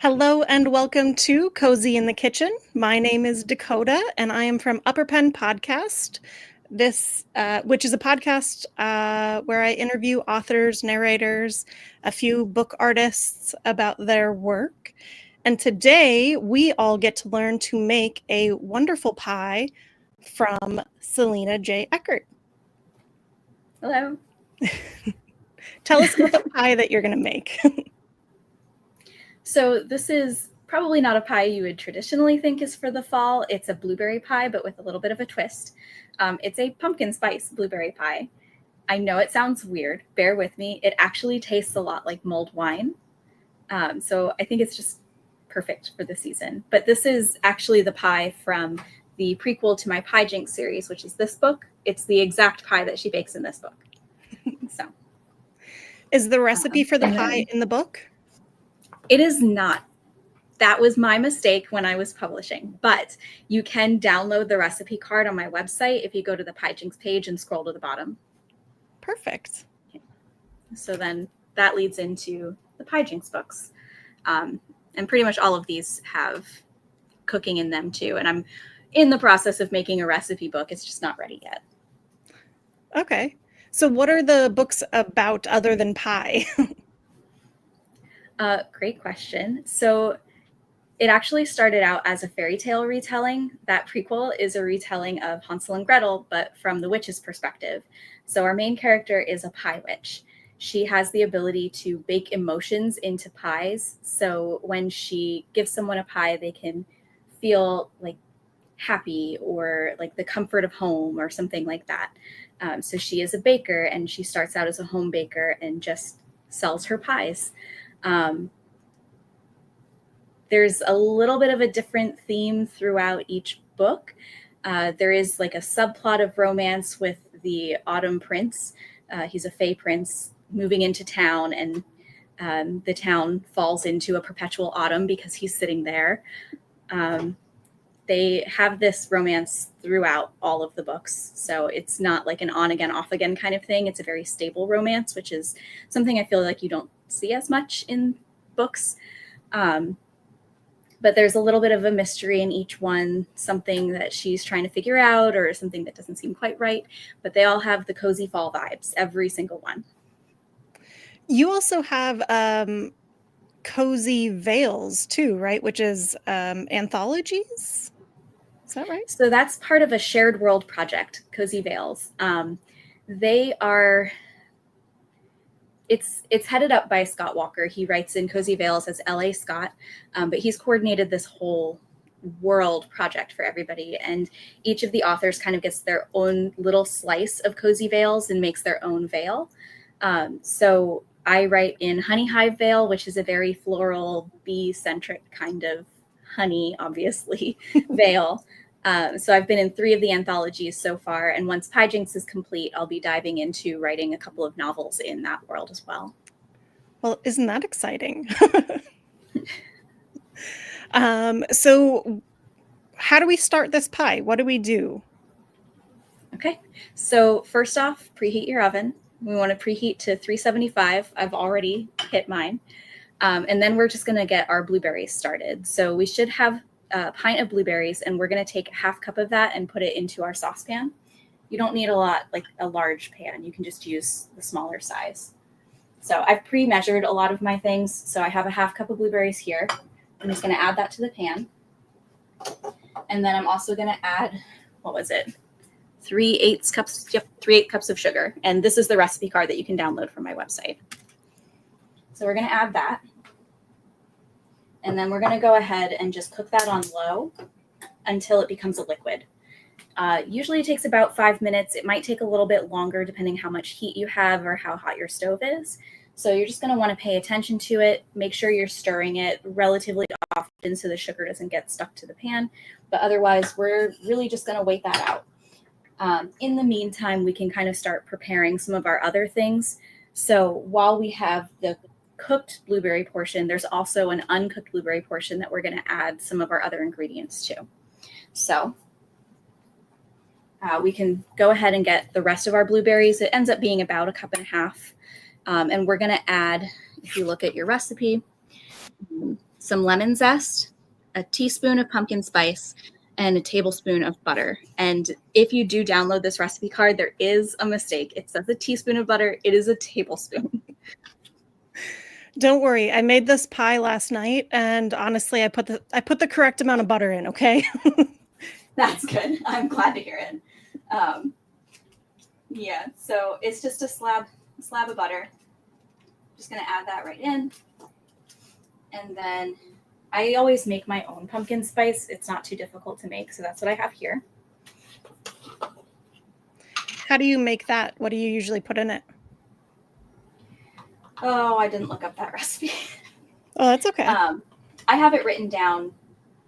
Hello and welcome to Cozy in the Kitchen. My name is Dakota and I am from UpperPen Podcast, which is a podcast where I interview authors, narrators, a few book artists about their work. And today we all get to learn to make a wonderful pie from Selina J. Eckert. Hello. Tell us about the pie that you're going to make. So this is probably not a pie you would traditionally think is for the fall. It's a blueberry pie, but with a little bit of a twist. It's a pumpkin spice blueberry pie. I know it sounds weird. Bear with me. It actually tastes a lot like mulled wine. So I think it's just perfect for the season. But this is actually the pie from the prequel to my Pie-Jinks series, which is this book. It's the exact pie that she bakes in this book. So, is the recipe for the pie in the book? It is not. That was my mistake when I was publishing, but you can download the recipe card on my website if you go to the Pie-Jinks page and scroll to the bottom. Perfect. So then that leads into the Pie-Jinks books. And pretty much all of these have cooking in them too. And I'm in the process of making a recipe book. It's just not ready yet. Okay. So what are the books about other than pie? Great question. So it actually started out as a fairy tale retelling. That prequel is a retelling of Hansel and Gretel, but from the witch's perspective. So our main character is a pie witch. She has the ability to bake emotions into pies. So when she gives someone a pie, they can feel like happy or like the comfort of home or something like that. So she is a baker, and she starts out as a home baker and just sells her pies. There's a little bit of a different theme throughout each book. There is like a subplot of romance with the Autumn Prince. He's a Fey prince moving into town, and the town falls into a perpetual autumn because he's sitting there. They have this romance throughout all of the books. So it's not like an on again, off again kind of thing. It's a very stable romance, which is something I feel like you don't see as much in books. But there's a little bit of a mystery in each one, something that she's trying to figure out or something that doesn't seem quite right. But they all have the cozy fall vibes, every single one. You also have cozy veils too, right? Which is anthologies. Is that right? So that's part of a shared world project, Cozy Veils. They are... It's headed up by Scott Walker. He writes in Cozy Veils as L.A. Scott, but he's coordinated this whole world project for everybody. And each of the authors kind of gets their own little slice of Cozy Veils and makes their own veil. So I write in Honey Hive Veil, which is a very floral, bee-centric kind of honey, obviously, veil. So I've been in 3 of the anthologies so far, and once Pie-Jinks is complete, I'll be diving into writing a couple of novels in that world as well. Well, isn't that exciting? So how do we start this pie? What do we do? Okay, so first off, preheat your oven. We want to preheat to 375. I've already hit mine. And then we're just going to get our blueberries started. So we should have a pint of blueberries, and we're going to take a half cup of that and put it into our saucepan. You don't need a lot, like a large pan. You can just use the smaller size. So I've pre-measured a lot of my things. So I have a half cup of blueberries here. I'm just going to add that to the pan. And then I'm also going to add, 3/8 cups. Yep, 3/8 cups of sugar. And this is the recipe card that you can download from my website. So we're going to add that. And then we're going to go ahead and just cook that on low until it becomes a liquid. Usually it takes about 5 minutes. It might take a little bit longer depending how much heat you have or how hot your stove is. So you're just going to want to pay attention to it. Make sure you're stirring it relatively often so the sugar doesn't get stuck to the pan. But otherwise, we're really just going to wait that out. In the meantime, we can kind of start preparing some of our other things. So while we have the cooked blueberry portion, there's also an uncooked blueberry portion that we're going to add some of our other ingredients to. So we can go ahead and get the rest of our blueberries. It ends up being about 1.5 cups. And we're going to add, if you look at your recipe, some lemon zest, a teaspoon of pumpkin spice, and a tablespoon of butter. And if you do download this recipe card, there is a mistake. It says a teaspoon of butter. It is a tablespoon. Don't worry. I made this pie last night, and honestly, I put the correct amount of butter in, okay? That's good. I'm glad to hear it. Yeah, so it's just a slab of butter. Just going to add that right in. And then I always make my own pumpkin spice. It's not too difficult to make, so that's what I have here. How do you make that? What do you usually put in it? Oh, I didn't look up that recipe. Oh, that's okay. I have it written down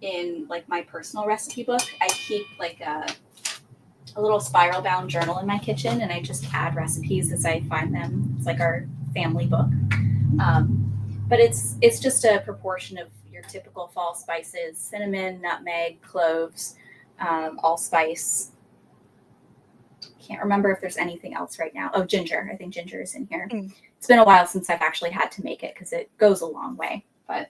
in like my personal recipe book. I keep like a little spiral bound journal in my kitchen, and I just add recipes as I find them. It's like our family book. But it's just a proportion of your typical fall spices: cinnamon, nutmeg, cloves, allspice. Can't remember if there's anything else right now. Oh, ginger. I think ginger is in here. It's been a while since I've actually had to make it because it goes a long way, but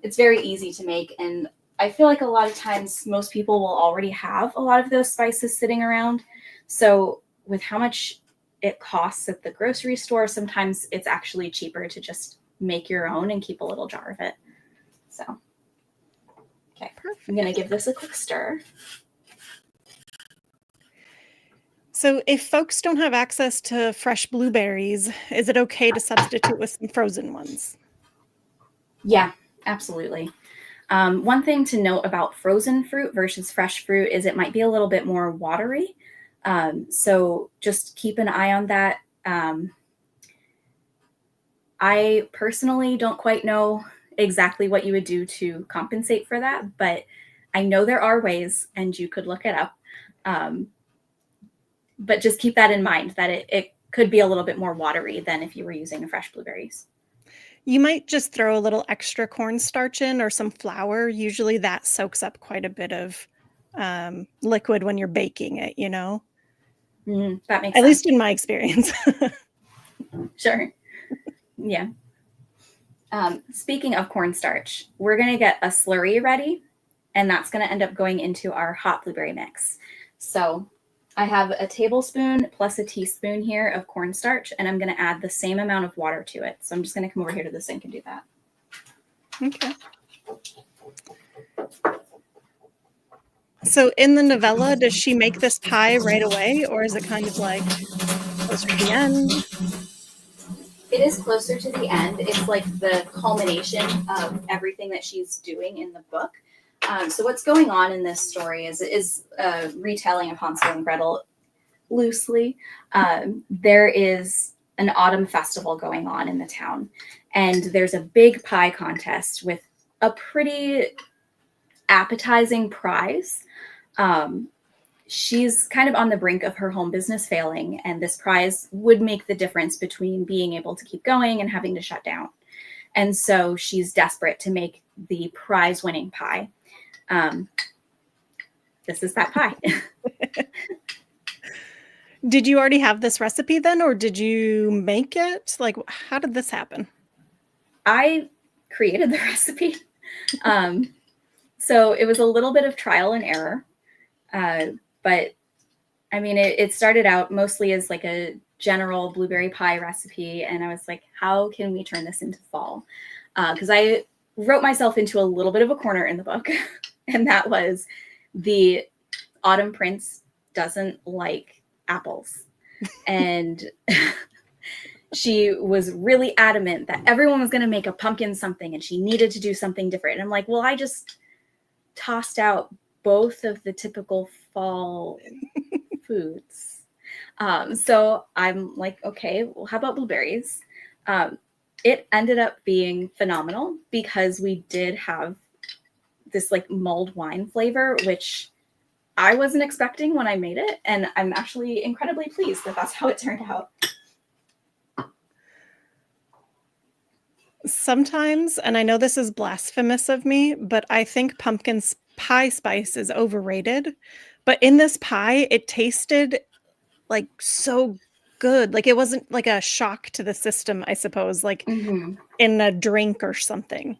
it's very easy to make. And I feel like a lot of times most people will already have a lot of those spices sitting around. So with how much it costs at the grocery store, sometimes it's actually cheaper to just make your own and keep a little jar of it. So, okay, perfect. I'm going to give this a quick stir. So if folks don't have access to fresh blueberries, is it okay to substitute with some frozen ones? Yeah, absolutely. One thing to note about frozen fruit versus fresh fruit is it might be a little bit more watery. So just keep an eye on that. I personally don't quite know exactly what you would do to compensate for that, but I know there are ways, and you could look it up. But just keep that in mind, that it could be a little bit more watery than if you were using fresh blueberries. You might just throw a little extra cornstarch in or some flour. Usually that soaks up quite a bit of liquid when you're baking it, you know? That makes sense. At least in my experience. Sure. Yeah. Speaking of cornstarch, we're going to get a slurry ready, and that's going to end up going into our hot blueberry mix. So I have a tablespoon plus a teaspoon here of cornstarch, and I'm going to add the same amount of water to it. So I'm just going to come over here to the sink and do that. Okay. So in the novella, does she make this pie right away, or is it kind of like closer to the end? It is closer to the end. It's like the culmination of everything that she's doing in the book. So what's going on in this story is retelling of Hansel and Gretel loosely. There is an autumn festival going on in the town, and there's a big pie contest with a pretty appetizing prize. She's kind of on the brink of her home business failing, and this prize would make the difference between being able to keep going and having to shut down. And so she's desperate to make the prize-winning pie. This is that pie. Did you already have this recipe then, or did you make it? Like, how did this happen? I created the recipe. So it was a little bit of trial and error. But I mean, it started out mostly as like a general blueberry pie recipe. And I was like, how can we turn this into fall? Because I wrote myself into a little bit of a corner in the book. And that was the autumn prince doesn't like apples. And she was really adamant that everyone was going to make a pumpkin something, and she needed to do something different. And I'm like, well, I just tossed out both of the typical fall foods. So I'm like, okay, well, how about blueberries? It ended up being phenomenal because we did have this like mulled wine flavor, which I wasn't expecting when I made it. And I'm actually incredibly pleased that that's how it turned out. Sometimes, and I know this is blasphemous of me, but I think pumpkin pie spice is overrated. But in this pie, it tasted like so good. Like it wasn't like a shock to the system, I suppose, like in a drink or something.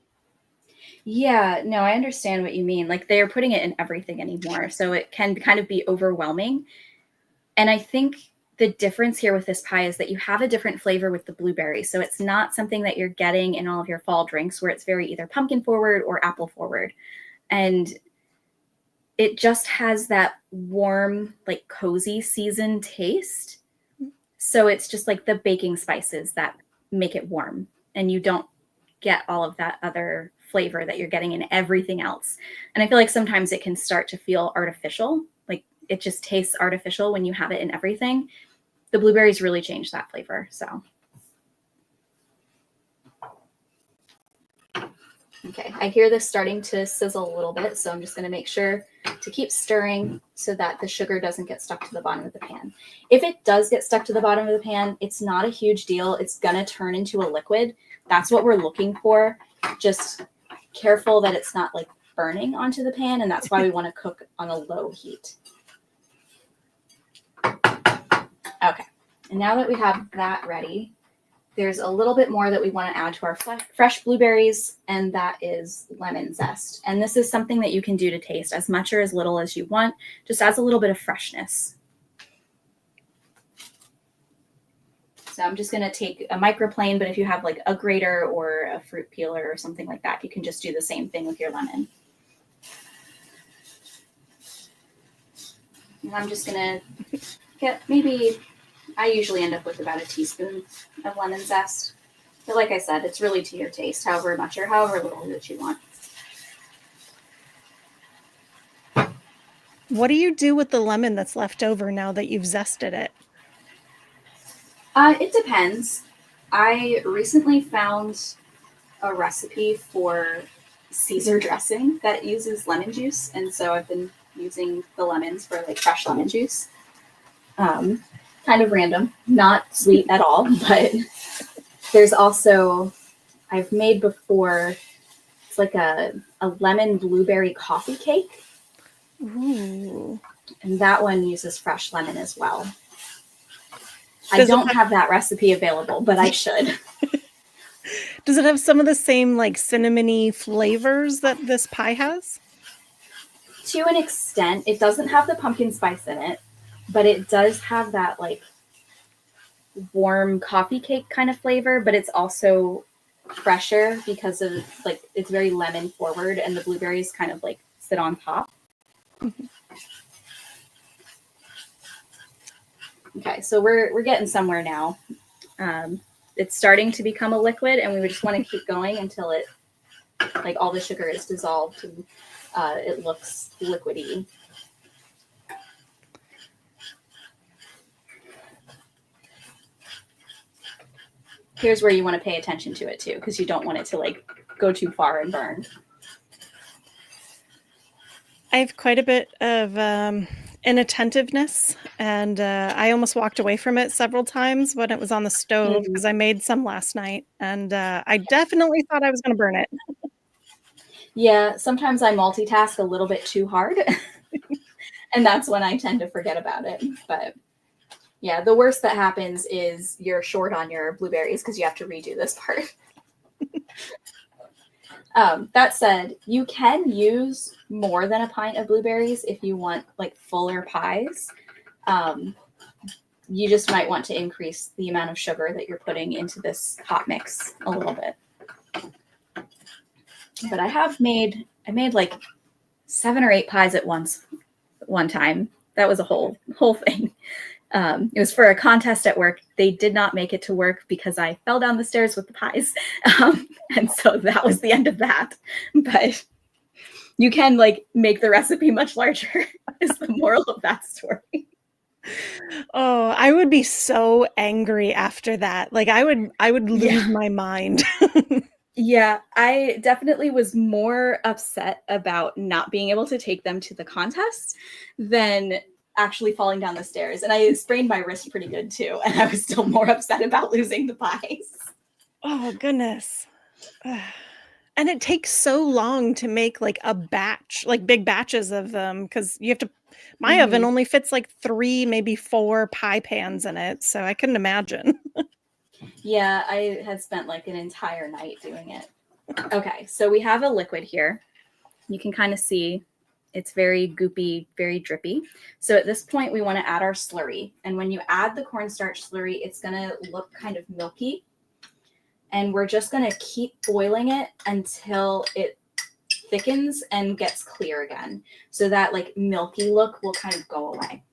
Yeah, no, I understand what you mean. Like they are putting it in everything anymore. So it can kind of be overwhelming. And I think the difference here with this pie is that you have a different flavor with the blueberry. So it's not something that you're getting in all of your fall drinks where it's very either pumpkin forward or apple forward. And it just has that warm, like cozy season taste. So it's just like the baking spices that make it warm. And you don't get all of that other flavor that you're getting in everything else. And I feel like sometimes it can start to feel artificial. Like it just tastes artificial when you have it in everything. The blueberries really change that flavor. So, okay, I hear this starting to sizzle a little bit. So I'm just going to make sure to keep stirring so that the sugar doesn't get stuck to the bottom of the pan. If it does get stuck to the bottom of the pan, it's not a huge deal. It's going to turn into a liquid. That's what we're looking for. Just careful that it's not like burning onto the pan. And that's why we want to cook on a low heat. Okay. And now that we have that ready, there's a little bit more that we want to add to our fresh blueberries, and that is lemon zest. And this is something that you can do to taste as much or as little as you want. Just adds a little bit of freshness. So I'm just going to take a microplane, but if you have like a grater or a fruit peeler or something like that, you can just do the same thing with your lemon. And I'm just going to get maybe, I usually end up with about a teaspoon of lemon zest. But like I said, it's really to your taste, however much or however little that you want. What do you do with the lemon that's left over now that you've zested it? It depends. I recently found a recipe for Caesar dressing that uses lemon juice. And so I've been using the lemons for like fresh lemon juice. Kind of random, not sweet at all, but there's also, I've made before, it's like a lemon blueberry coffee cake. Ooh. And that one uses fresh lemon as well. I don't have that recipe available, but I should. Does it have some of the same like cinnamony flavors that this pie has? To an extent. It doesn't have the pumpkin spice in it, but it does have that like warm coffee cake kind of flavor, but it's also fresher because of like it's very lemon forward and the blueberries kind of like sit on top. Mm-hmm. Okay, so we're getting somewhere now. It's starting to become a liquid, and we just want to keep going until it, like all the sugar is dissolved and it looks liquidy. Here's where you want to pay attention to it too, because you don't want it to like go too far and burn. I have quite a bit of inattentiveness, and I almost walked away from it several times when it was on the stove because I made some last night, and I definitely thought I was going to burn it. Yeah, sometimes I multitask a little bit too hard, and that's when I tend to forget about it. But yeah, the worst that happens is you're short on your blueberries because you have to redo this part. That said, you can use more than a pint of blueberries if you want like fuller pies. You just might want to increase the amount of sugar that you're putting into this hot mix a little bit. But I made like 7 or 8 pies at one time. That was a whole thing. It was for a contest at work. They did not make it to work because I fell down the stairs with the pies. And so that was the end of that. But you can like make the recipe much larger is the moral of that story. Oh, I would be so angry after that. Like I would lose my mind. Yeah, I definitely was more upset about not being able to take them to the contest than actually falling down the stairs. And I sprained my wrist pretty good too. And I was still more upset about losing the pies. Oh, goodness. And it takes so long to make like a batch, like big batches of them, because you have to, my oven only fits like 3, maybe 4 pie pans in it. So I couldn't imagine. Yeah, I had spent like an entire night doing it. Okay, so we have a liquid here. You can kind of see it's very goopy, very drippy. So at this point, we want to add our slurry. And when you add the cornstarch slurry, it's going to look kind of milky. And we're just going to keep boiling it until it thickens and gets clear again. So that like milky look will kind of go away.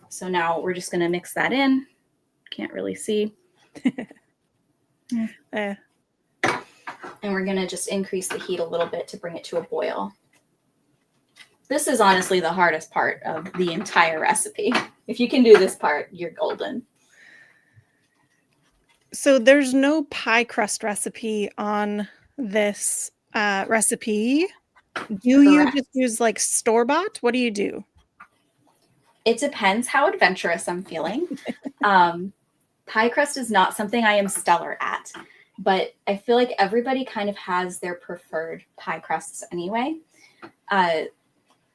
So now we're just going to mix that in. Can't really see. And we're going to just increase the heat a little bit to bring it to a boil. This is honestly the hardest part of the entire recipe. If you can do this part, you're golden. So there's no pie crust recipe on this recipe. Do you just use like store-bought? What do you do? It depends how adventurous I'm feeling. Pie crust is not something I am stellar at, but I feel like everybody kind of has their preferred pie crusts anyway.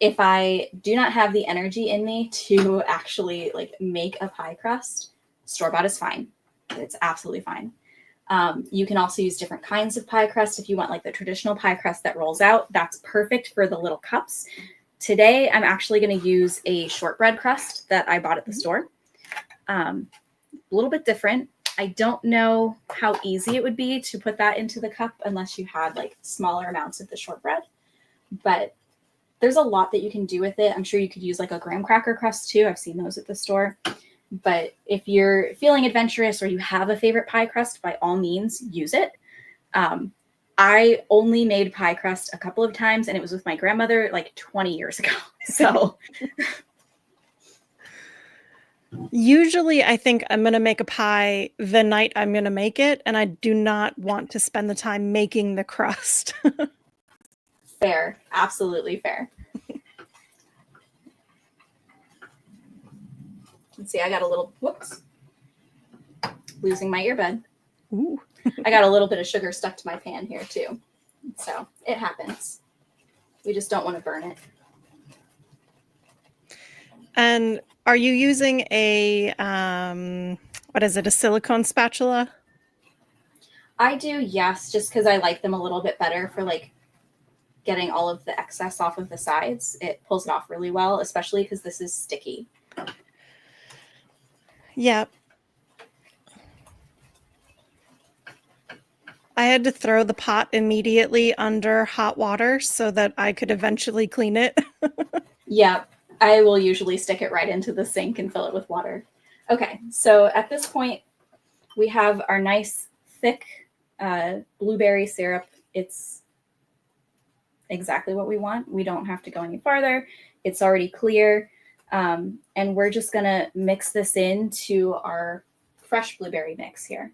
If I do not have the energy in me to actually like make a pie crust, store-bought is fine. It's absolutely fine. You can also use different kinds of pie crust. If you want like the traditional pie crust that rolls out, that's perfect for the little cups. Today, I'm actually going to use a shortbread crust that I bought at the store. A little bit different. I don't know how easy it would be to put that into the cup unless you had like smaller amounts of the shortbread. But there's a lot that you can do with it. I'm sure you could use like a graham cracker crust too. I've seen those at the store. But if you're feeling adventurous or you have a favorite pie crust, by all means, use it. I only made pie crust a couple of times, and it was with my grandmother like 20 years ago. So usually I think I'm going to make a pie the night I'm going to make it, and I do not want to spend the time making the crust. Fair. Absolutely fair. Let's see, I got a little, whoops, losing my earbud. Ooh. I got a little bit of sugar stuck to my pan here too. So it happens. We just don't want to burn it. And are you using a, what is it, a silicone spatula? I do, yes, just because I like them a little bit better for like getting all of the excess off of the sides. It pulls it off really well, especially because this is sticky. Yeah. I had to throw the pot immediately under hot water so that I could eventually clean it. Yeah, I will usually stick it right into the sink and fill it with water. Okay, so at this point, we have our nice thick blueberry syrup. It's exactly what we want. We don't have to go any farther. It's already clear. And we're just going to mix this into our fresh blueberry mix here.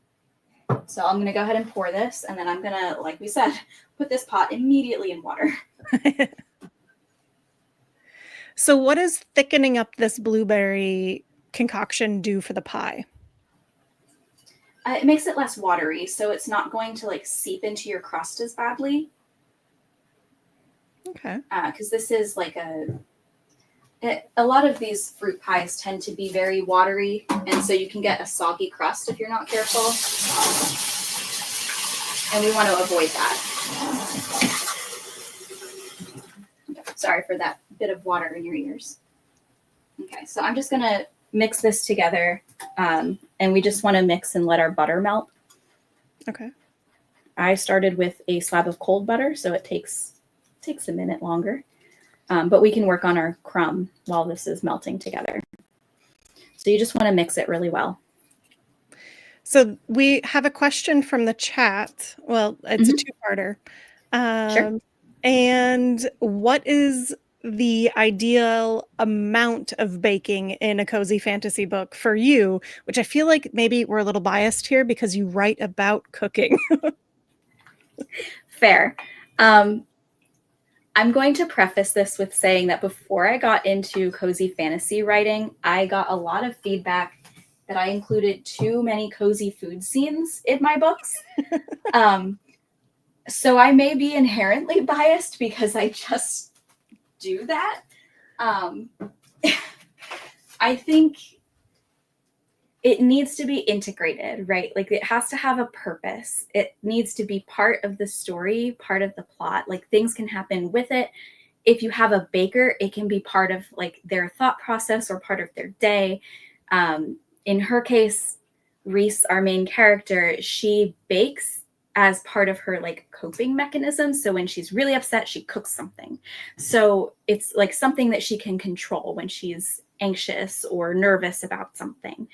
So I'm going to go ahead and pour this, and then I'm going to, like we said, put this pot immediately in water. So what does thickening up this blueberry concoction do for the pie? It makes it less watery, so it's not going to like seep into your crust as badly. Okay. Because this is like a lot of these fruit pies tend to be very watery, and so you can get a soggy crust if you're not careful. And we want to avoid that. Sorry for that bit of water in your ears. Okay, so I'm just going to mix this together, and we just want to mix and let our butter melt. Okay. I started with a slab of cold butter, so it takes a minute longer. But we can work on our crumb while this is melting together. So you just want to mix it really well. So we have a question from the chat. Well, it's a two-parter. Sure. And what is the ideal amount of baking in a cozy fantasy book for you? Which I feel like maybe we're a little biased here because you write about cooking. Fair. I'm going to preface this with saying that before I got into cozy fantasy writing, I got a lot of feedback that I included too many cozy food scenes in my books. So I may be inherently biased because I just do that. I think it needs to be integrated, right? Like it has to have a purpose. It needs to be part of the story, part of the plot. Like things can happen with it. If you have a baker, it can be part of like their thought process or part of their day. In her case, Reese, our main character, she bakes as part of her like coping mechanism. So when she's really upset, she cooks something. So it's like something that she can control when she's anxious or nervous about something.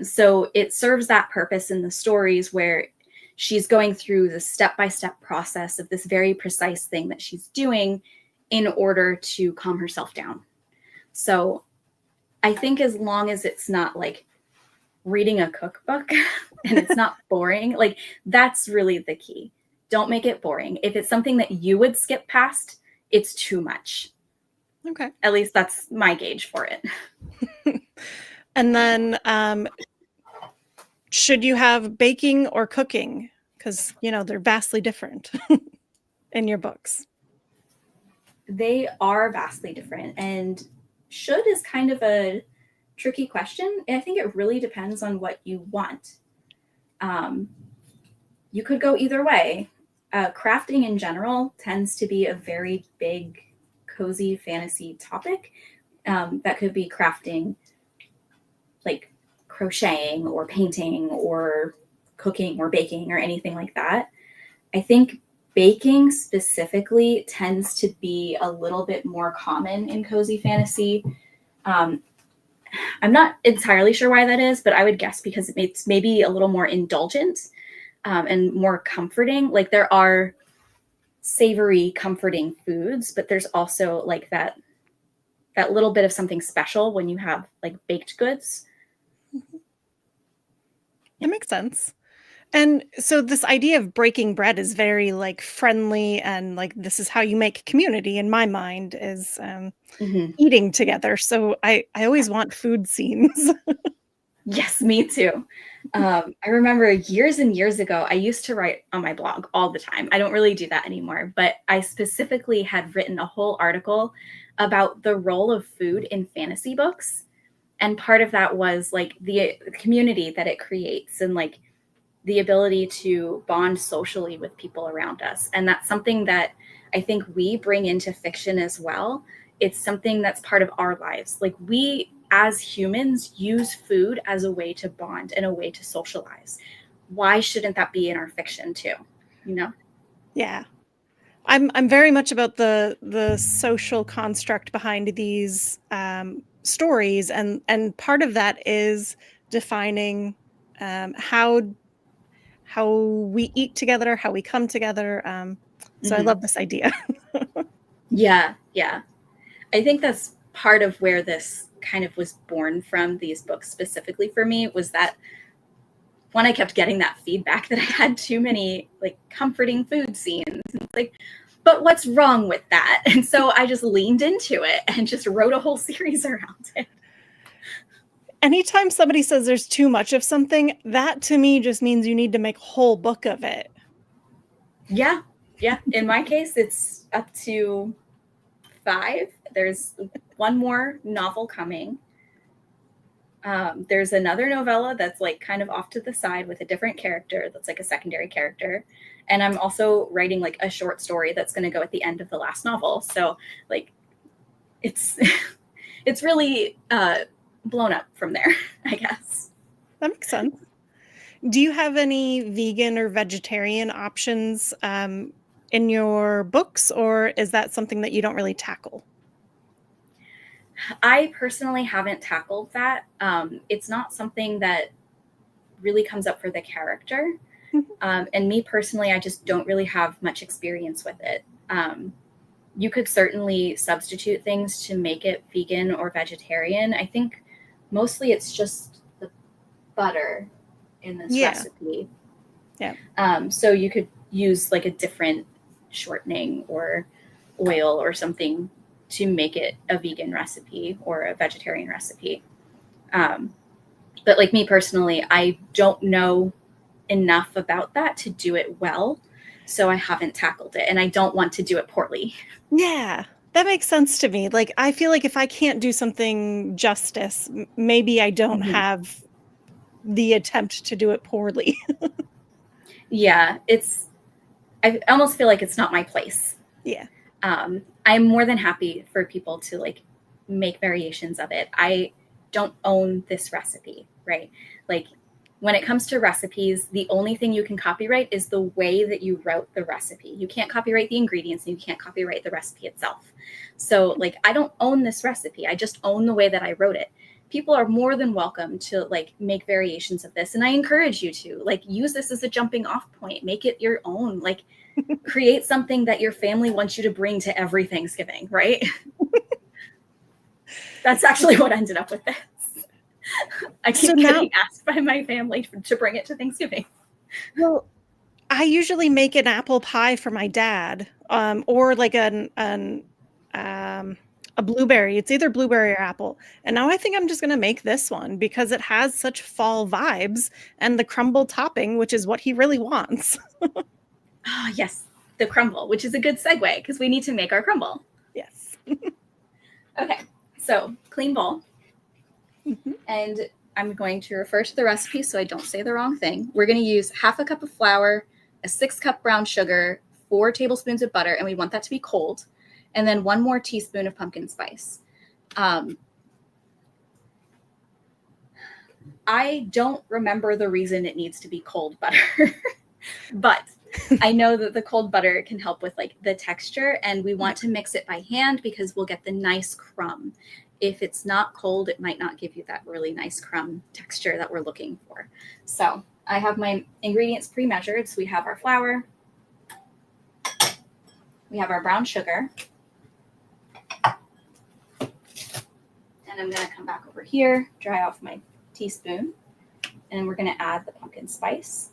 So it serves that purpose in the stories where she's going through the step-by-step process of this very precise thing that she's doing in order to calm herself down. So I think as long as it's not like reading a cookbook and it's not boring, like that's really the key. Don't make it boring. If it's something that you would skip past, it's too much. Okay. At least that's my gauge for it. And then should you have baking or cooking? Because, they're vastly different in your books. They are vastly different. And should is kind of a tricky question. I think it really depends on what you want. You could go either way. Crafting in general tends to be a very big, cozy fantasy topic. That could be crafting, like crocheting or painting or cooking or baking or anything like that. I think baking specifically tends to be a little bit more common in cozy fantasy. I'm not entirely sure why that is, but I would guess because it's maybe a little more indulgent and more comforting. Like there are savory, comforting foods, but there's also like that little bit of something special when you have like baked goods. That makes sense. And so this idea of breaking bread is very like friendly and like this is how you make community in my mind is eating together. So I always want food scenes. Yes, me too. I remember years and years ago, I used to write on my blog all the time. I don't really do that anymore, but I specifically had written a whole article about the role of food in fantasy books. And part of that was like the community that it creates and like the ability to bond socially with people around us. And that's something that I think we bring into fiction as well. It's something that's part of our lives. Like we as humans use food as a way to bond and a way to socialize. Why shouldn't that be in our fiction too? Yeah. I'm very much about the social construct behind these stories, and part of that is defining how we eat together, how we come together. So I love this idea. Yeah. I think that's part of where this kind of was born from, these books specifically for me, was that when I kept getting that feedback that I had too many like comforting food scenes. It's like, but what's wrong with that? And so I just leaned into it and just wrote a whole series around it. Anytime somebody says there's too much of something, that to me just means you need to make a whole book of it. Yeah. In my case, it's up to 5. There's one more novel coming. There's another novella that's like kind of off to the side with a different character that's like a secondary character. And I'm also writing like a short story that's going to go at the end of the last novel. So like it's it's really blown up from there, I guess. That makes sense. Do you have any vegan or vegetarian options in your books, or is that something that you don't really tackle? I personally haven't tackled that. It's not something that really comes up for the character. And me personally, I just don't really have much experience with it. You could certainly substitute things to make it vegan or vegetarian. I think mostly it's just the butter in this recipe. Yeah. So you could use like a different shortening or oil or something to make it a vegan recipe or a vegetarian recipe. But like me personally, I don't know enough about that to do it well. So I haven't tackled it and I don't want to do it poorly. Yeah, that makes sense to me. Like, I feel like if I can't do something justice, maybe I don't have the attempt to do it poorly. Yeah, I almost feel like it's not my place. Yeah. I'm more than happy for people to like make variations of it. I don't own this recipe, right? Like when it comes to recipes, the only thing you can copyright is the way that you wrote the recipe. You can't copyright the ingredients and you can't copyright the recipe itself. So like, I don't own this recipe. I just own the way that I wrote it. People are more than welcome to like make variations of this. And I encourage you to like use this as a jumping off point, make it your own, like create something that your family wants you to bring to every Thanksgiving, right? That's actually what ended up with this. I keep getting asked by my family to bring it to Thanksgiving. Well, I usually make an apple pie for my dad, or like a blueberry. It's either blueberry or apple. And now I think I'm just going to make this one because it has such fall vibes and the crumble topping, which is what he really wants. Oh, yes, the crumble, which is a good segue because we need to make our crumble. Yes. Okay, so clean bowl. Mm-hmm. And I'm going to refer to the recipe so I don't say the wrong thing. We're going to use 1/2 cup of flour, a 6-cup brown sugar, 4 tablespoons of butter, and we want that to be cold, and then 1 more teaspoon of pumpkin spice. I don't remember the reason it needs to be cold butter, but I know that the cold butter can help with like the texture, and we want to mix it by hand because we'll get the nice crumb. If it's not cold, it might not give you that really nice crumb texture that we're looking for. So I have my ingredients pre-measured. So we have our flour, we have our brown sugar, and I'm going to come back over here, dry off my teaspoon, and we're going to add the pumpkin spice.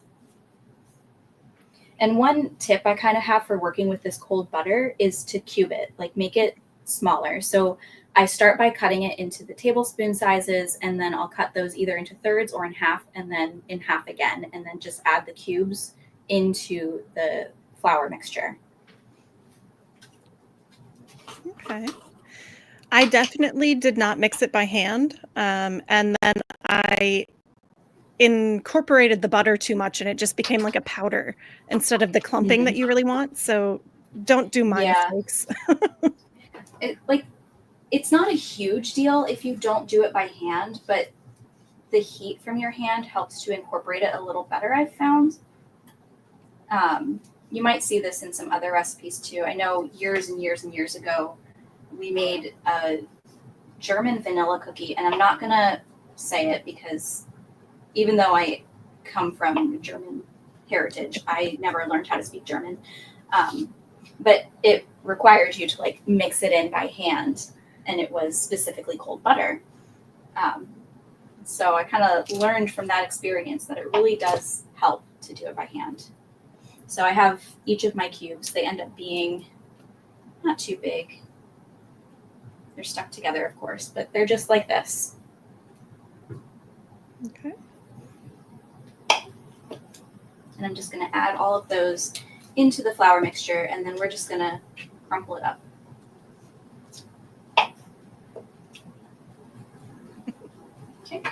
And one tip I kind of have for working with this cold butter is to cube it, like make it smaller. So I start by cutting it into the tablespoon sizes, and then I'll cut those either into thirds or in half, and then in half again, and then just add the cubes into the flour mixture. Okay. I definitely did not mix it by hand. And then I incorporated the butter too much and it just became like a powder instead of the clumping that you really want. So don't do my mistakes. It's not a huge deal if you don't do it by hand, but the heat from your hand helps to incorporate it a little better, I've found. You might see this in some other recipes too. I know years and years and years ago, we made a German vanilla cookie, and I'm not going to say it because even though I come from German heritage, I never learned how to speak German. But it requires you to like mix it in by hand, and it was specifically cold butter. So I kind of learned from that experience that it really does help to do it by hand. So I have each of my cubes. They end up being not too big. They're stuck together, of course, but they're just like this. Okay. And I'm just going to add all of those into the flour mixture, and then we're just going to crumple it up. Okay.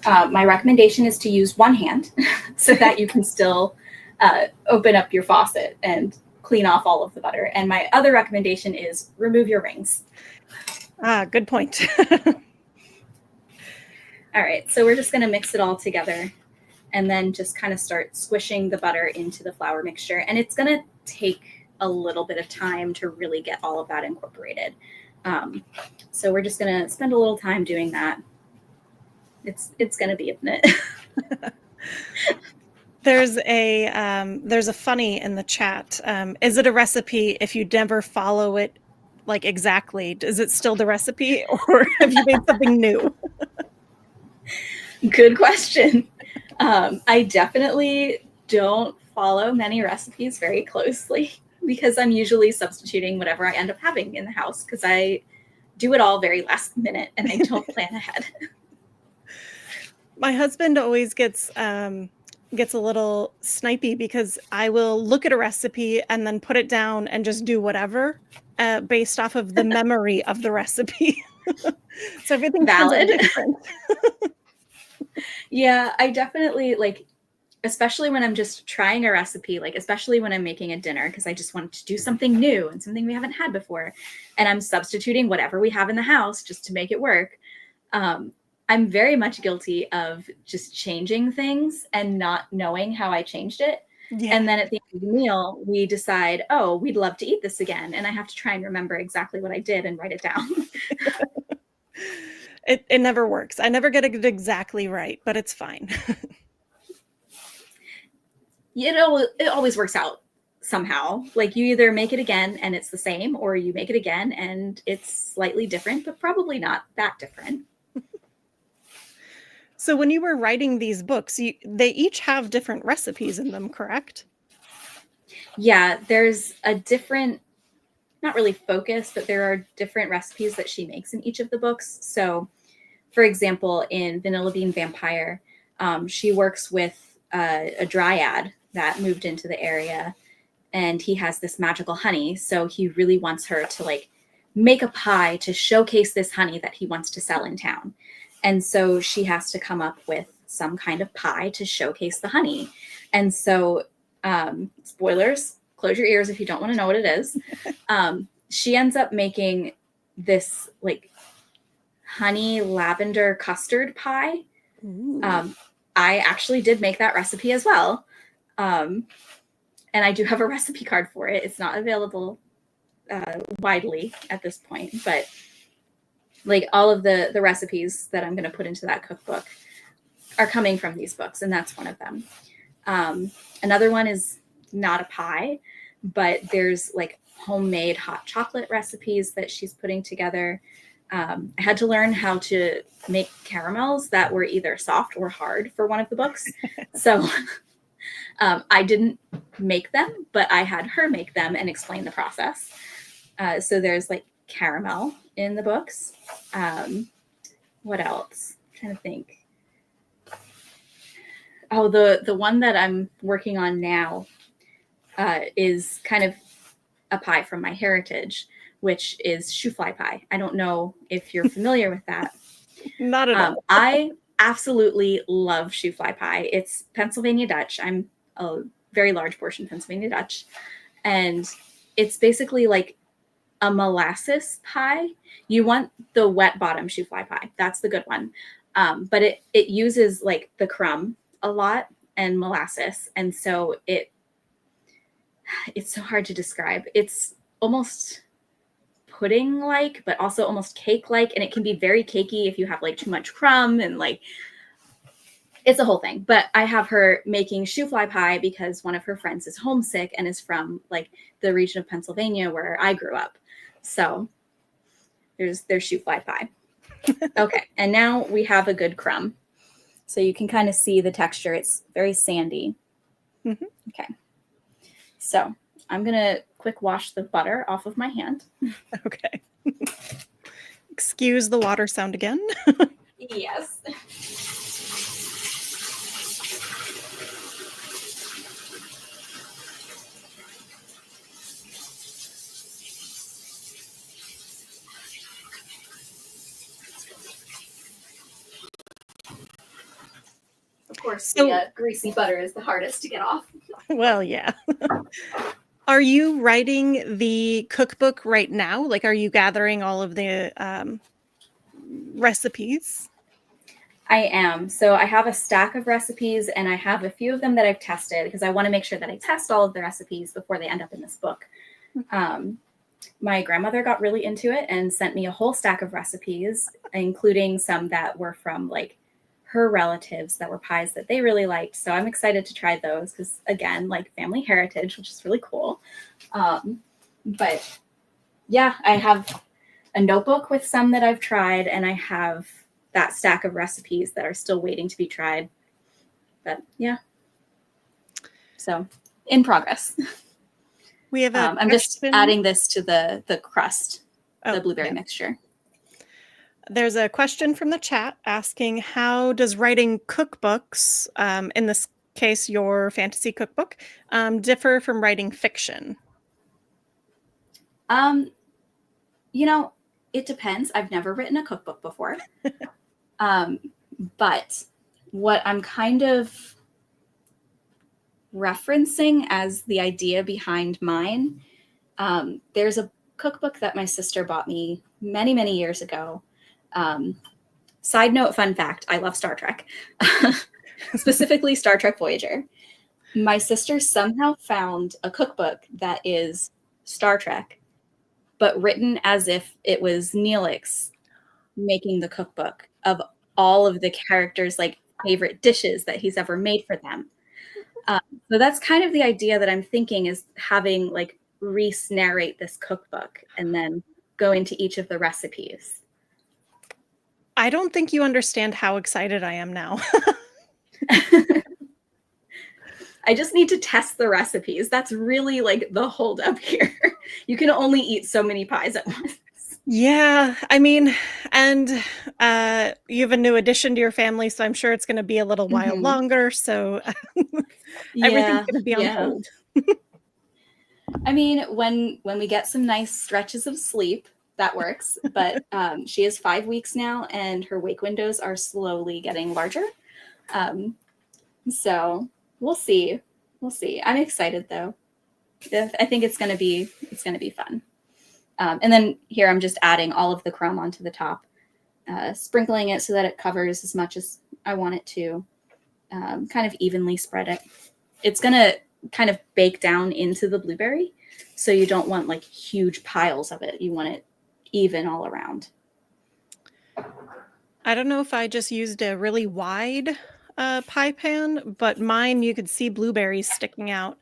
My recommendation is to use one hand so that you can still open up your faucet and clean off all of the butter. And my other recommendation is remove your rings. Good point. All right, so we're just going to mix it all together and then just kind of start squishing the butter into the flour mixture. And it's going to take a little bit of time to really get all of that incorporated. So we're just going to spend a little time doing that. It's going to be, isn't it? There's a funny in the chat. Is it a recipe if you never follow it like exactly? Is it still the recipe, or have you made something new? Good question. I definitely don't follow many recipes very closely because I'm usually substituting whatever I end up having in the house because I do it all very last minute and I don't plan ahead. My husband always gets a little snipey because I will look at a recipe and then put it down and just do whatever based off of the memory of the recipe. So everything valid. Different. Yeah, I definitely like, especially when I'm just trying a recipe, like especially when I'm making a dinner, because I just want to do something new and something we haven't had before. And I'm substituting whatever we have in the house just to make it work. I'm very much guilty of just changing things and not knowing how I changed it. Yeah. And then at the end of the meal, we decide, oh, we'd love to eat this again. And I have to try and remember exactly what I did and write it down. It never works. I never get it exactly right, but it's fine. It always works out somehow. Like you either make it again and it's the same, or you make it again and it's slightly different, but probably not that different. So when you were writing these books, they each have different recipes in them, correct? Yeah, there's a different, not really focus, but there are different recipes that she makes in each of the books. So, for example, in Vanilla Bean Vampire, she works with a dryad that moved into the area, and he has this magical honey. So he really wants her to like make a pie to showcase this honey that he wants to sell in town. And so she has to come up with some kind of pie to showcase the honey. And so, spoilers, close your ears if you don't want to know what it is. She ends up making this like honey lavender custard pie. I actually did make that recipe as well. And I do have a recipe card for it. It's not available widely at this point, but like all of the recipes that I'm going to put into that cookbook are coming from these books, and that's one of them. Another one is not a pie, but there's like homemade hot chocolate recipes that she's putting together. I had to learn how to make caramels that were either soft or hard for one of the books. So I didn't make them, but I had her make them and explain the process. So there's like caramel in the books. What else? I'm trying to think. Oh, the one that I'm working on now is kind of a pie from my heritage, which is shoe fly pie. I don't know if you're familiar with that. Not at all. I absolutely love shoe fly pie. It's Pennsylvania Dutch. I'm a very large portion Pennsylvania Dutch. And it's basically like a molasses pie. You want the wet bottom shoe fly pie. That's the good one. But it uses like the crumb a lot and molasses. And so it's so hard to describe. It's almost pudding-like, but also almost cake-like. And it can be very cakey if you have like too much crumb, and like, it's a whole thing. But I have her making shoe fly pie because one of her friends is homesick and is from like the region of Pennsylvania where I grew up. So there's shoe fly pie. Okay. And now we have a good crumb. So you can kind of see the texture. It's very sandy. Mm-hmm. Okay. So I'm going to quick wash the butter off of my hand. Okay. Excuse the water sound again. Yes. Of course, the greasy butter is the hardest to get off. Well, yeah. Are you writing the cookbook right now? Like, are you gathering all of the recipes? I am. So I have a stack of recipes, and I have a few of them that I've tested because I want to make sure that I test all of the recipes before they end up in this book. My grandmother got really into it and sent me a whole stack of recipes, including some that were from like her relatives that were pies that they really liked. So I'm excited to try those because, again, like family heritage, which is really cool. But yeah, I have a notebook with some that I've tried, and I have that stack of recipes that are still waiting to be tried. But yeah, so in progress. We have a I'm just adding this to the crust, the blueberry mixture. There's a question from the chat asking, how does writing cookbooks, in this case, your fantasy cookbook, differ from writing fiction? You know, it depends. I've never written a cookbook before. But what I'm kind of referencing as the idea behind mine, there's a cookbook that my sister bought me many, many years ago. Side note, fun fact, I love Star Trek, specifically Star Trek Voyager. My sister somehow found a cookbook that is Star Trek, but written as if it was Neelix making the cookbook of all of the characters' like favorite dishes that he's ever made for them. So that's kind of the idea that I'm thinking, is having like Reese narrate this cookbook and then go into each of the recipes. I don't think you understand how excited I am now. I just need to test the recipes. That's really like the holdup here. You can only eat so many pies at once. Yeah, I mean, and you have a new addition to your family, so I'm sure it's going to be a little while longer. So everything's going to be on hold. I mean, when we get some nice stretches of sleep, that works. But she is 5 weeks now, and her wake windows are slowly getting larger. So we'll see. We'll see. I'm excited though. I think it's gonna be fun. And then here I'm just adding all of the crumb onto the top, sprinkling it so that it covers as much as I want it to. Kind of evenly spread it. It's gonna kind of bake down into the blueberry, so you don't want like huge piles of it. You want it even all around. I don't know if I just used a really wide pie pan, but mine, you could see blueberries sticking out,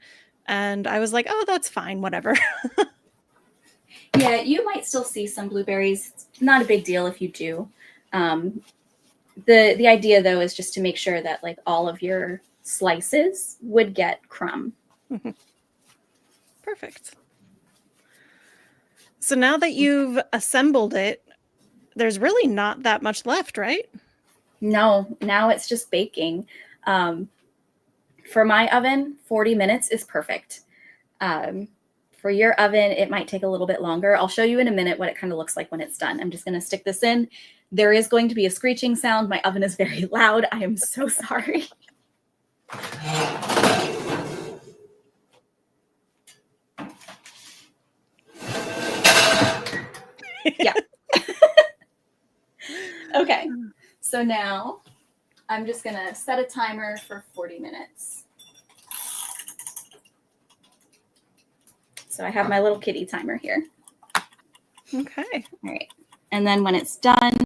and I was like, oh, that's fine, whatever. Yeah, you might still see some blueberries. It's not a big deal if you do. The idea though is just to make sure that like all of your slices would get crumb. Perfect. So now that you've assembled it, there's really not that much left, right? No, now it's just baking. For my oven, 40 minutes is perfect. For your oven, it might take a little bit longer. I'll show you in a minute what it kind of looks like when it's done. I'm just going to stick this in. There is going to be a screeching sound. My oven is very loud. I am so sorry. Yeah. Okay. So now I'm just going to set a timer for 40 minutes. So I have my little kitty timer here. Okay. All right. And then when it's done,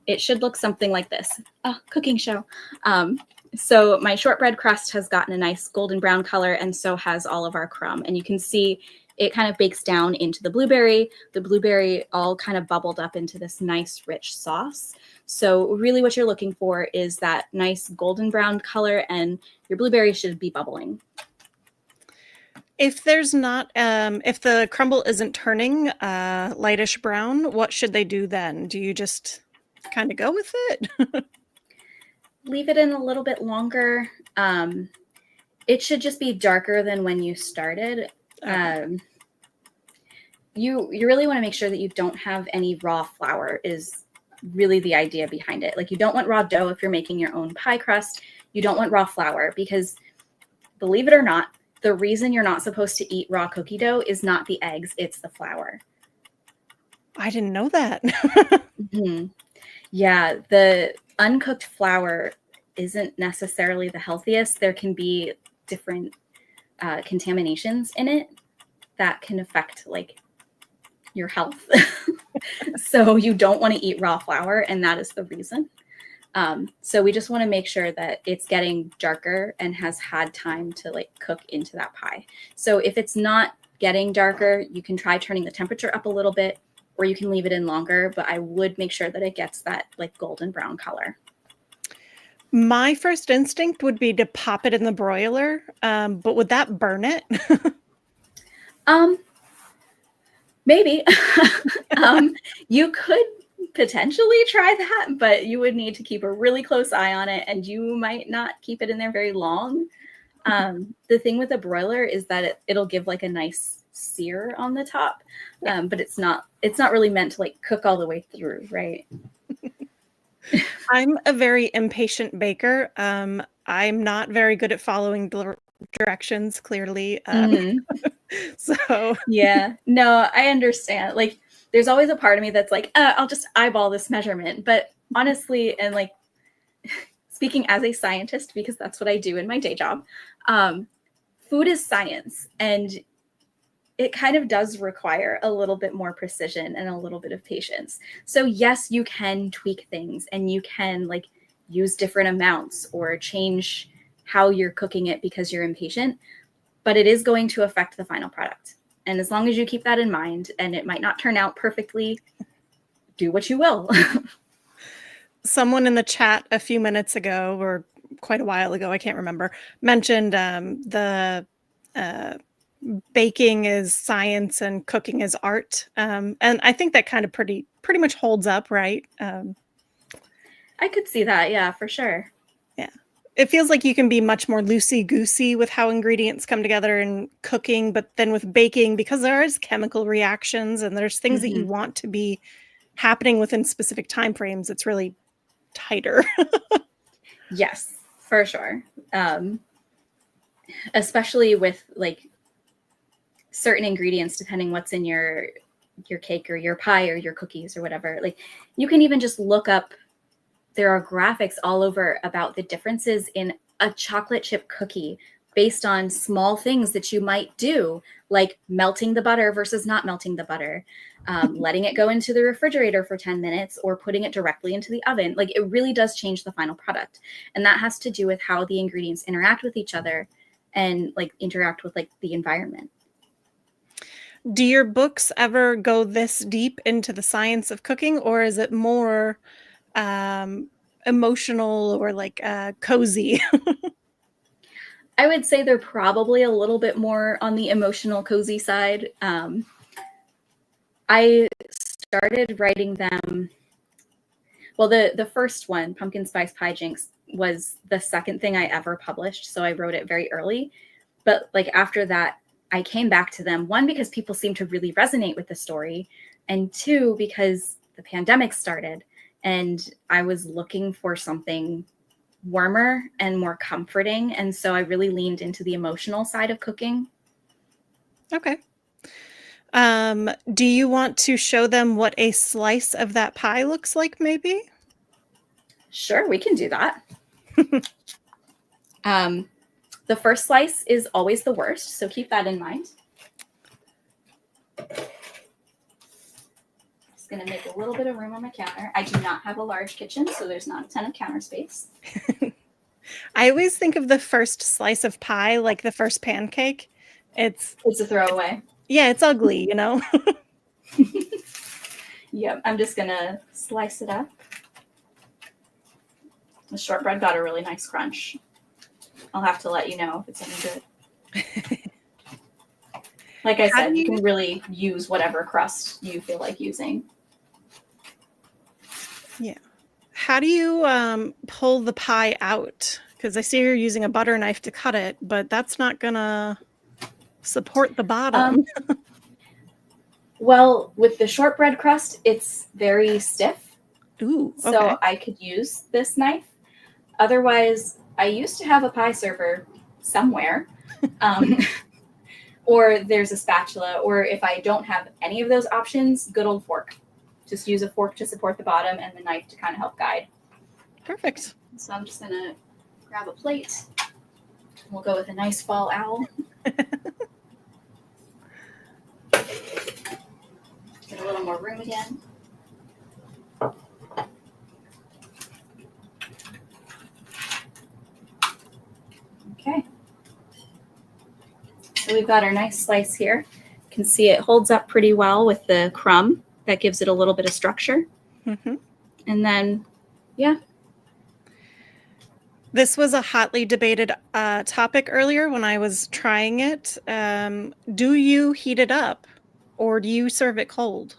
it should look something like this. Oh, cooking show. So my shortbread crust has gotten a nice golden brown color, and so has all of our crumb. And you can see it kind of bakes down into the blueberry. The blueberry all kind of bubbled up into this nice rich sauce. So really what you're looking for is that nice golden brown color, and your blueberry should be bubbling. If there's not, if the crumble isn't turning lightish brown, what should they do then? Do you just kind of go with it? Leave it in a little bit longer. It should just be darker than when you started. Okay. You really want to make sure that you don't have any raw flour is really the idea behind it. Like, you don't want raw dough if you're making your own pie crust. You don't want raw flour, because believe it or not, the reason you're not supposed to eat raw cookie dough is not the eggs, it's the flour. I didn't know that. Mm-hmm. Yeah, the uncooked flour isn't necessarily the healthiest. There can be different contaminations in it that can affect like your health. So you don't want to eat raw flour, and that is the reason. So we just want to make sure that it's getting darker and has had time to like cook into that pie. So if it's not getting darker, you can try turning the temperature up a little bit, or you can leave it in longer, but I would make sure that it gets that like golden brown color. My first instinct would be to pop it in the broiler, but would that burn it? Maybe. You could potentially try that, but you would need to keep a really close eye on it, and you might not keep it in there very long. The thing with a broiler is that it'll give like a nice sear on the top, but it's not really meant to like cook all the way through, right? I'm a very impatient baker. I'm not very good at following directions, clearly. Mhm. So Yeah. No, I understand. Like, there's always a part of me that's like, I'll just eyeball this measurement. But honestly, and like speaking as a scientist, because that's what I do in my day job, food is science. And it kind of does require a little bit more precision and a little bit of patience. So yes, you can tweak things and you can like use different amounts or change how you're cooking it because you're impatient, but it is going to affect the final product. And as long as you keep that in mind, and it might not turn out perfectly, do what you will. someone in the chat a few minutes ago, or quite a while ago, I can't remember, mentioned the baking is science and cooking is art. And I think that kind of pretty much holds up, right? I could see that. Yeah, for sure. Yeah. It feels like you can be much more loosey-goosey with how ingredients come together in cooking, but then with baking, because there is chemical reactions and there's things that you Mhm. want to be happening within specific time frames, it's really tighter. Yes, for sure. Especially with like certain ingredients, depending what's in your cake or your pie or your cookies or whatever. Like, you can even just look up, there are graphics all over about the differences in a chocolate chip cookie based on small things that you might do, like melting the butter versus not melting the butter, letting it go into the refrigerator for 10 minutes or putting it directly into the oven. Like, it really does change the final product. And that has to do with how the ingredients interact with each other and like interact with like the environment. Do your books ever go this deep into the science of cooking, or is it more emotional or like cozy? I would say they're probably a little bit more on the emotional, cozy side. I started writing them. Well, the first one, Pumpkin Spice Pie-Jinks, was the second thing I ever published. So I wrote it very early. But like after that, I came back to them, one, because people seemed to really resonate with the story, and two, because the pandemic started and I was looking for something warmer and more comforting. And so I really leaned into the emotional side of cooking. Okay. Do you want to show them what a slice of that pie looks like, maybe? Sure, we can do that. The first slice is always the worst, so keep that in mind. Just going to make a little bit of room on my counter. I do not have a large kitchen, so there's not a ton of counter space. I always think of the first slice of pie like the first pancake. It's a throwaway. Yeah, it's ugly, you know? Yep, I'm just going to slice it up. The shortbread got a really nice crunch. I'll have to let you know if it's any good. Like I said, you can really use whatever crust you feel like using. Yeah. How do you pull the pie out? Because I see you're using a butter knife to cut it, but that's not gonna support the bottom. Well, with the shortbread crust, it's very stiff. Ooh, okay. So I could use this knife. Otherwise, I used to have a pie server somewhere. Or there's a spatula. Or if I don't have any of those options, good old fork. Just use a fork to support the bottom and the knife to kind of help guide. Perfect. So I'm just going to grab a plate. We'll go with a nice fall owl. Get a little more room again. Okay. So we've got our nice slice here. You can see it holds up pretty well with the crumb. That gives it a little bit of structure. Mm-hmm. And then, yeah. This was a hotly debated topic earlier when I was trying it. Do you heat it up or do you serve it cold?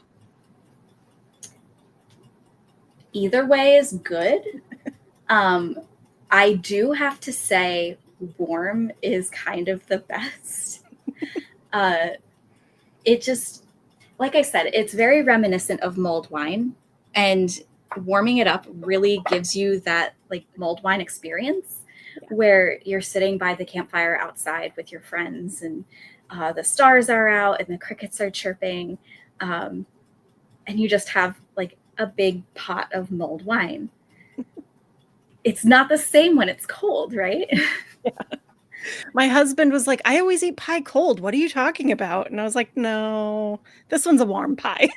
Either way is good. I do have to say warm is kind of the best. It just, like I said, it's very reminiscent of mulled wine. And warming it up really gives you that like mulled wine experience where you're sitting by the campfire outside with your friends and the stars are out and the crickets are chirping. And you just have like a big pot of mulled wine. It's not the same when it's cold, right? Yeah. My husband was like, I always eat pie cold. What are you talking about? And I was like, no, this one's a warm pie.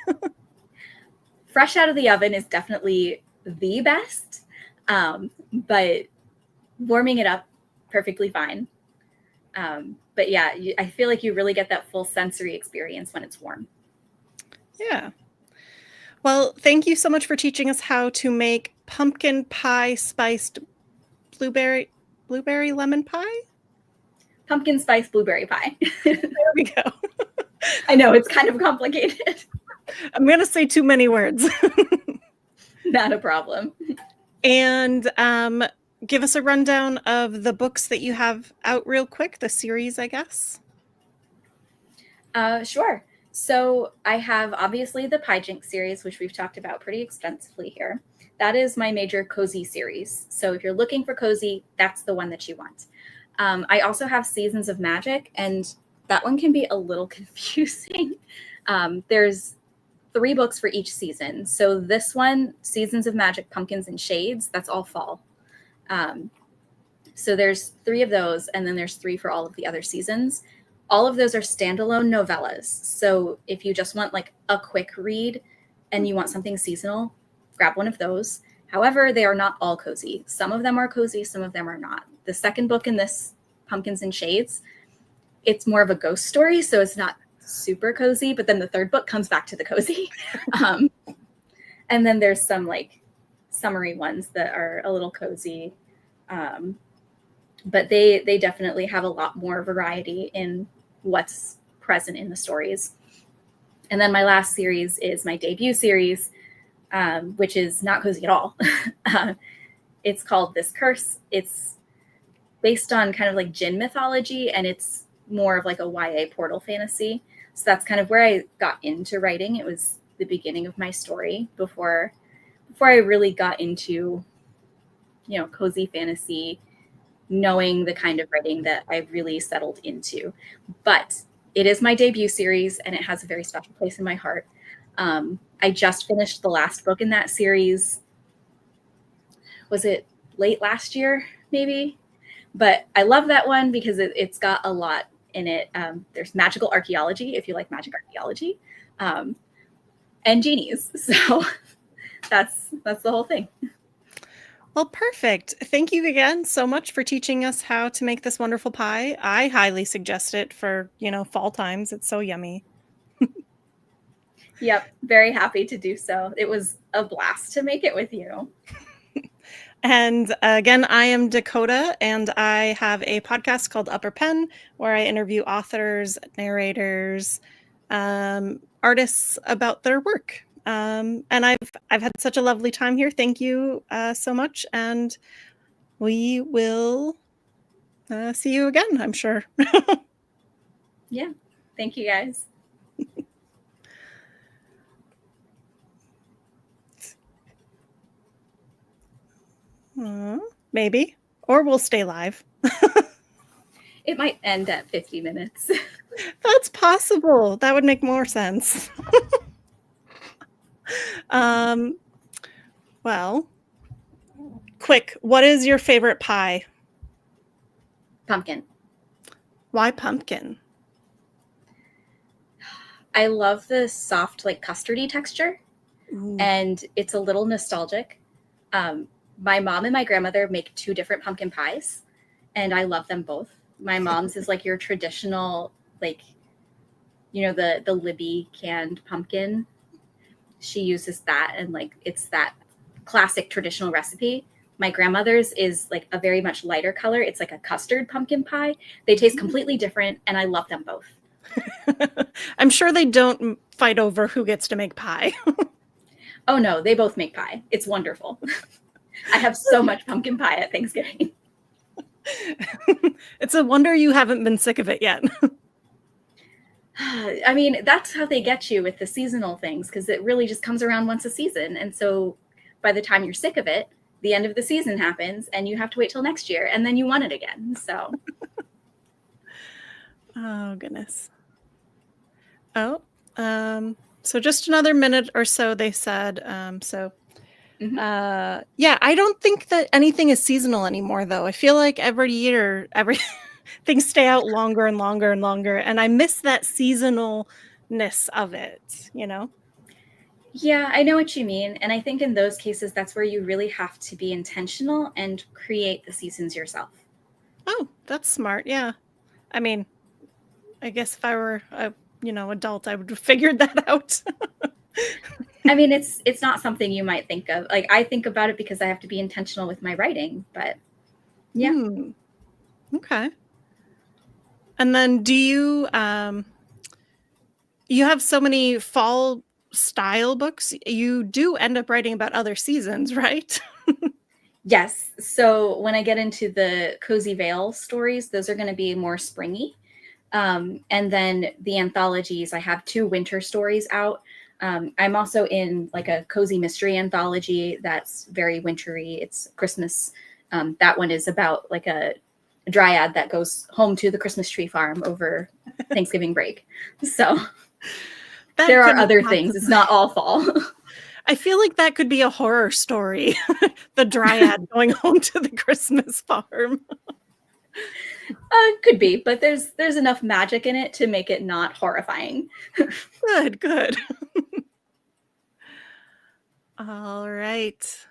Fresh out of the oven is definitely the best, but warming it up, perfectly fine. But yeah, I feel like you really get that full sensory experience when it's warm. Yeah. Well, thank you so much for teaching us how to make pumpkin pie spiced blueberry lemon pie. Pumpkin spice blueberry pie. There we go. I know, it's kind of complicated. I'm going to say too many words. Not a problem. And give us a rundown of the books that you have out real quick, the series, I guess. Sure. So I have obviously the Pie-Jinks series, which we've talked about pretty extensively here. That is my major cozy series. So if you're looking for cozy, that's the one that you want. I also have Seasons of Magic, and that one can be a little confusing. There's 3 books for each season. So this one, Seasons of Magic, Pumpkins and Shades, that's all fall. So there's 3 of those, and then there's 3 for all of the other seasons. All of those are standalone novellas. So if you just want like a quick read and you want something seasonal, grab one of those. However, they are not all cozy. Some of them are cozy, some of them are not. The second book in this, Pumpkins and Shades, it's more of a ghost story, so it's not super cozy, but then the third book comes back to the cozy. And then there's some like summary ones that are a little cozy. But they definitely have a lot more variety in what's present in the stories. And then my last series is my debut series, which is not cozy at all. It's called This Curse. It's based on kind of like Jinn mythology, and it's more of like a YA portal fantasy. So that's kind of where I got into writing. It was the beginning of my story before I really got into, cozy fantasy, knowing the kind of writing that I really settled into. But it is my debut series, and it has a very special place in my heart. I just finished the last book in that series. Was it late last year, maybe? But I love that one because it's got a lot in it. There's magical archaeology, if you like magic archaeology, and genies. So that's the whole thing. Well, perfect. Thank you again so much for teaching us how to make this wonderful pie. I highly suggest it for, fall times. It's so yummy. Yep. Very happy to do so. It was a blast to make it with you. And again, I am Dakota, and I have a podcast called UpperPen, where I interview authors, narrators, artists about their work. And I've had such a lovely time here. Thank you so much, and we will see you again, I'm sure. Yeah. Thank you, guys. Maybe. Or we'll stay live. It might end at 50 minutes. That's possible. That would make more sense. Well, quick, what is your favorite pie? Pumpkin. Why pumpkin? I love the soft, like custardy texture. Ooh. And it's a little nostalgic. My mom and my grandmother make 2 different pumpkin pies, and I love them both. My mom's is like your traditional, like, the Libby canned pumpkin. She uses that, and like it's that classic traditional recipe. My grandmother's is like a very much lighter color. It's like a custard pumpkin pie. They taste completely different, and I love them both. I'm sure they don't fight over who gets to make pie. Oh no, they both make pie. It's wonderful. I have so much pumpkin pie at Thanksgiving. It's a wonder you haven't been sick of it yet. I mean, that's how they get you with the seasonal things, because it really just comes around once a season. And so by the time you're sick of it, the end of the season happens and you have to wait till next year and then you want it again. So. Oh, goodness. Oh, so just another minute or so, they said. Yeah, I don't think that anything is seasonal anymore, though. I feel like every year, things stay out longer and longer and longer. And I miss that seasonalness of it, you know? Yeah, I know what you mean. And I think in those cases, that's where you really have to be intentional and create the seasons yourself. Oh, that's smart. Yeah. I mean, I guess if I were a, adult, I would have figured that out. I mean, it's not something you might think of. Like, I think about it because I have to be intentional with my writing, but yeah. Okay. And then do you, you have so many fall style books, you do end up writing about other seasons, right? Yes. So when I get into the Cozy Vale stories, those are going to be more springy. And then the anthologies, I have 2 winter stories out. I'm also in like a cozy mystery anthology that's very wintry. It's Christmas. That one is about like a dryad that goes home to the Christmas tree farm over Thanksgiving break. So there are other things. It's not all fall. I feel like that could be a horror story. The dryad going home to the Christmas farm. Could be, but there's enough magic in it to make it not horrifying. Good. All right.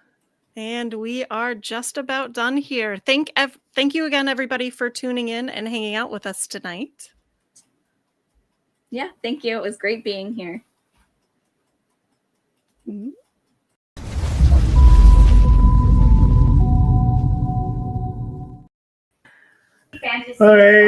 And we are just about done here. Thank you again, everybody, for tuning in and hanging out with us tonight. Yeah, thank you. It was great being here. All right.